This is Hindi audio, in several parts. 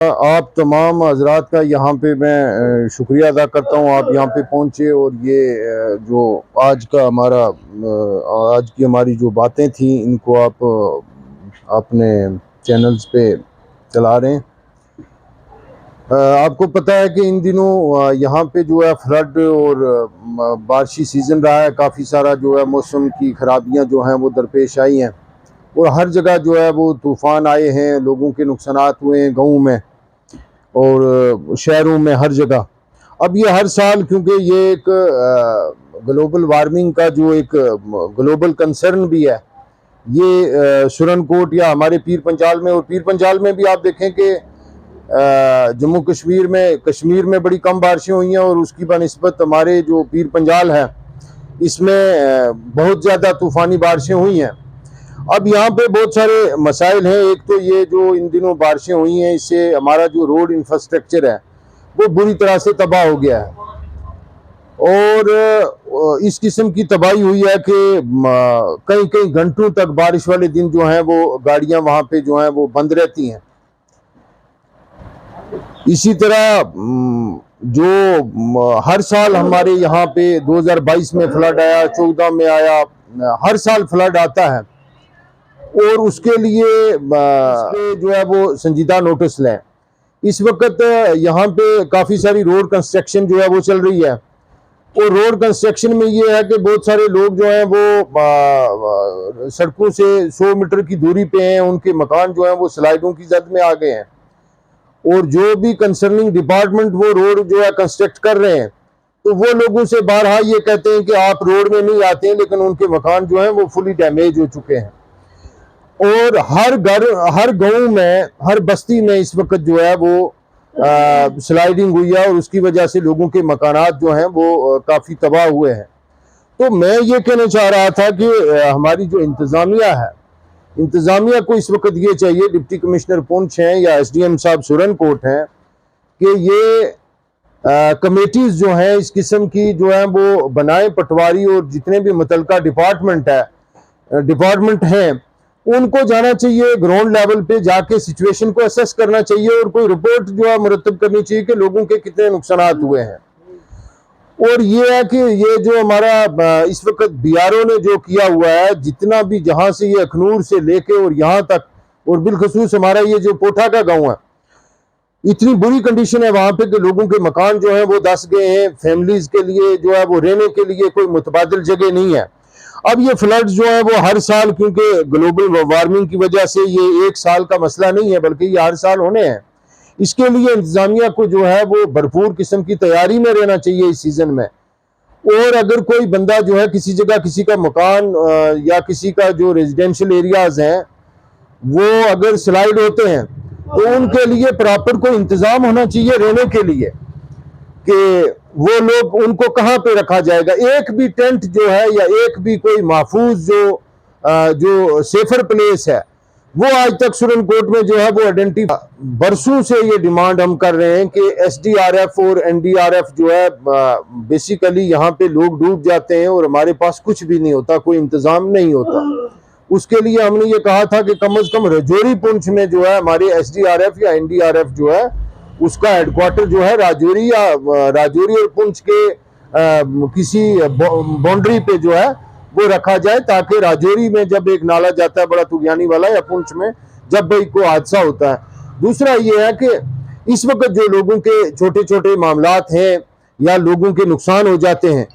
आप तमाम हजरात का यहाँ पे मैं शुक्रिया अदा करता हूँ। आप यहाँ पे पहुँचे और ये जो आज का हमारा आज की हमारी जो बातें थी इनको आप अपने चैनल्स पे चला रहे हैं। आपको पता है कि इन दिनों यहाँ पे जो है फ्लड और बारिशी सीज़न रहा है। काफ़ी सारा जो है मौसम की ख़राबियाँ जो हैं वो दरपेश आई हैं और हर जगह जो है वो तूफ़ान आए हैं, लोगों के नुकसानात हुए हैं गाँव में और शहरों में, हर जगह। अब ये हर साल, क्योंकि ये एक ग्लोबल वार्मिंग का जो एक ग्लोबल कंसर्न भी है, ये सुरनकोट या हमारे पीर पंजाल में, और पीर पंजाल में भी आप देखें कि जम्मू कश्मीर में बड़ी कम बारिशें हुई हैं और उसकी बनिस्बत हमारे जो पीर पंजाल है इसमें बहुत ज़्यादा तूफ़ानी बारिशें हुई हैं। अब यहाँ पे बहुत सारे मसाइल हैं। एक तो ये जो इन दिनों बारिशें हुई हैं, इससे हमारा जो रोड इंफ्रास्ट्रक्चर है वो बुरी तरह से तबाह हो गया है और इस किस्म की तबाही हुई है कि कई कई घंटों तक बारिश वाले दिन जो हैं वो गाड़ियां वहाँ पे जो हैं वो बंद रहती हैं। इसी तरह जो हर साल हमारे यहाँ पे 2022 में फ्लड आया, 14 में आया, हर साल फ्लड आता है और उसके लिए जो है वो संजीदा नोटिस लें। इस वक्त यहाँ पे काफ़ी सारी रोड कंस्ट्रक्शन जो है वो चल रही है और रोड कंस्ट्रक्शन में ये है कि बहुत सारे लोग जो हैं वो सड़कों से 100 मीटर की दूरी पे हैं, उनके मकान जो हैं वो स्लाइडों की जद में आ गए हैं और जो भी कंसर्निंग डिपार्टमेंट वो रोड जो है कंस्ट्रक्ट कर रहे हैं तो वो लोगों से बारहा ये कहते हैं कि आप रोड में नहीं आते हैं, लेकिन उनके मकान जो हैं वो फुली डैमेज हो चुके हैं। और हर घर, हर गांव में, हर बस्ती में इस वक्त जो है वो स्लाइडिंग हुई है और उसकी वजह से लोगों के मकानात जो हैं वो काफ़ी तबाह हुए हैं। तो मैं ये कहना चाह रहा था कि हमारी जो इंतज़ामिया है, इंतज़ामिया को इस वक्त ये चाहिए, डिप्टी कमिश्नर पुंछ हैं या एसडीएम साहब सुरनकोट हैं, कि ये कमेटीज़ जो हैं इस किस्म की जो है वो बनाए, पटवारी और जितने भी मुतलका डिपार्टमेंट हैं उनको जाना चाहिए, ग्राउंड लेवल पे जाके सिचुएशन को असेस करना चाहिए और कोई रिपोर्ट जो है मुरतब करनी चाहिए कि लोगों के कितने नुकसानात हुए हैं। और ये है कि ये जो हमारा इस वक्त बीआरओ ने जो किया हुआ है, जितना भी जहां से ये अखनूर से लेके और यहाँ तक, और बिलखसूस हमारा ये जो पोठा का गांव है, इतनी बुरी कंडीशन है वहां पे कि लोगों के मकान जो है वो धस गए हैं। फैमिलीज के लिए जो है वो रहने के लिए कोई मुतबादिल जगह नहीं है। अब ये फ्लड जो है वो हर साल, क्योंकि ग्लोबल वार्मिंग की वजह से ये एक साल का मसला नहीं है बल्कि ये हर साल होने हैं। इसके लिए इंतजामिया को जो है वो भरपूर किस्म की तैयारी में रहना चाहिए इस सीजन में। और अगर कोई बंदा जो है किसी जगह, किसी का मकान या किसी का जो रेजिडेंशियल एरियाज हैं वो अगर स्लाइड होते हैं तो उनके लिए प्रॉपर कोई इंतजाम होना चाहिए रहने के लिए, कि वो लोग, उनको कहाँ पे रखा जाएगा। एक भी टेंट जो है या एक भी कोई महफूज जो सेफर प्लेस है वो आज तक सुरनकोट में जो है वो आइडेंटिफाई। बरसों से ये डिमांड हम कर रहे हैं कि एसडीआरएफ और एनडीआरएफ जो है, बेसिकली यहाँ पे लोग डूब जाते हैं और हमारे पास कुछ भी नहीं होता, कोई इंतजाम नहीं होता। उसके लिए हमने ये कहा था कि कम से कम राजौरी पुंछ में जो है हमारे एसडीआरएफ या एनडीआरएफ जो है उसका हेडक्वार्टर जो है राजौरी और पुंछ के किसी बाउंड्री पे जो है वो रखा जाए, ताकि राजौरी में जब एक नाला जाता है बड़ा तुगियानी वाला, या पुंछ में जब भाई कोई हादसा होता है। दूसरा ये है कि इस वक्त जो लोगों के छोटे छोटे मामलात हैं या लोगों के नुकसान हो जाते हैं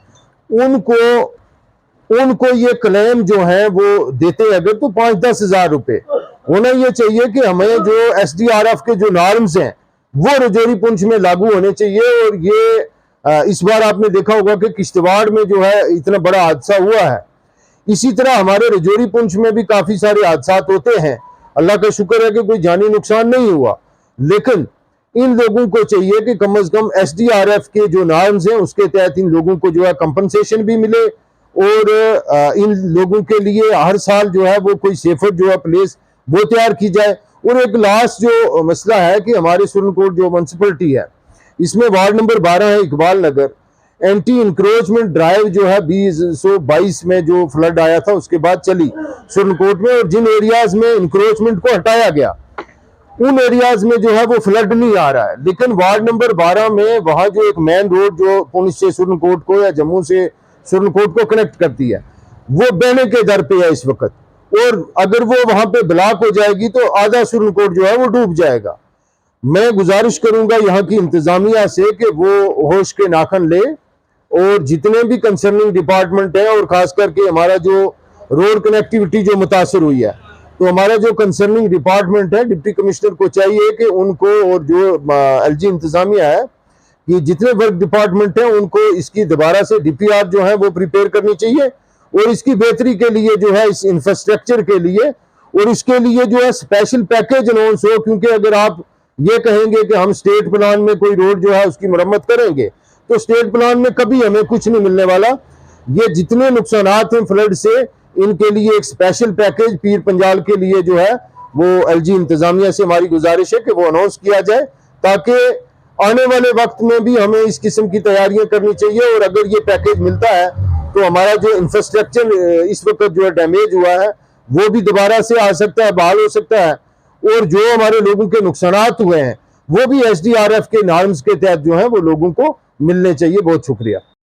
उनको ये क्लेम जो है वो देते अगर तो 5-10 हज़ार रुपए होना ये चाहिए कि हमें जो एसडीआरएफ के जो नॉर्म्स हैं वो राजौरी पुंछ में लागू होने चाहिए। और ये इस बार आपने देखा होगा कि किश्तवाड़ में जो है इतना बड़ा हादसा हुआ है। इसी तरह हमारे राजौरी पुंछ में भी काफी सारे हादसा होते हैं। अल्लाह का शुक्र है कि कोई जानी नुकसान नहीं हुआ, लेकिन इन लोगों को चाहिए कि कम से कम एसडीआरएफ के जो नॉर्म्स हैं उसके तहत इन लोगों को जो है कंपनसेशन भी मिले और इन लोगों के लिए हर साल जो है वो कोई सेफर जो है प्लेस वो तैयार की जाए। और एक लास्ट जो मसला है कि हमारे सुरनकोट जो म्यूनसिपलिटी है इसमें वार्ड नंबर 12 है इकबाल नगर, एंटी इंक्रोचमेंट ड्राइव जो है 2022 में जो फ्लड आया था उसके बाद चली सुरनकोट में, और जिन एरियाज में इंक्रोचमेंट को हटाया गया उन एरियाज में जो है वो फ्लड नहीं आ रहा है। लेकिन वार्ड नंबर 12 में वहां जो एक मेन रोड जो पुंछ से सुरनकोट को या जम्मू से सुरनकोट को कनेक्ट करती है, वो बहने के दर पे है इस वक्त। और अगर वो वहां पे ब्लॉक हो जाएगी तो आधा सुरनकोट जो है वो डूब जाएगा। मैं गुजारिश करूंगा यहाँ की इंतजामिया से कि वो होश के नाखन ले और जितने भी कंसर्निंग डिपार्टमेंट है, और खास करके हमारा जो रोड कनेक्टिविटी जो मुतासर हुई है, तो हमारा जो कंसर्निंग डिपार्टमेंट है, डिप्टी कमिश्नर को चाहिए कि उनको, और जो एलजी इंतजामिया है, कि जितने वर्क डिपार्टमेंट है उनको इसकी दोबारा से डीपीआर जो है वो प्रिपेयर करनी चाहिए, और इसकी बेहतरी के लिए जो है, इस इंफ्रास्ट्रक्चर के लिए, और इसके लिए जो है स्पेशल पैकेज अनाउंस हो। क्योंकि अगर आप ये कहेंगे कि हम स्टेट प्लान में कोई रोड जो है उसकी मरम्मत करेंगे, तो स्टेट प्लान में कभी हमें कुछ नहीं मिलने वाला। ये जितने नुकसानात हैं फ्लड से, इनके लिए एक स्पेशल पैकेज पीर पंजाल के लिए जो है वो एलजी इंतजामिया से हमारी गुजारिश है कि वो अनाउंस किया जाए, ताकि आने वाले वक्त में भी हमें इस किस्म की तैयारियां करनी चाहिए। और अगर ये पैकेज मिलता है तो हमारा जो इंफ्रास्ट्रक्चर इस वक्त जो है डैमेज हुआ है, वो भी दोबारा से आ सकता है, बहाल हो सकता है। और जो हमारे लोगों के नुकसानात हुए हैं वो भी एसडीआरएफ के नॉर्म्स के तहत जो है वो लोगों को मिलने चाहिए। बहुत शुक्रिया।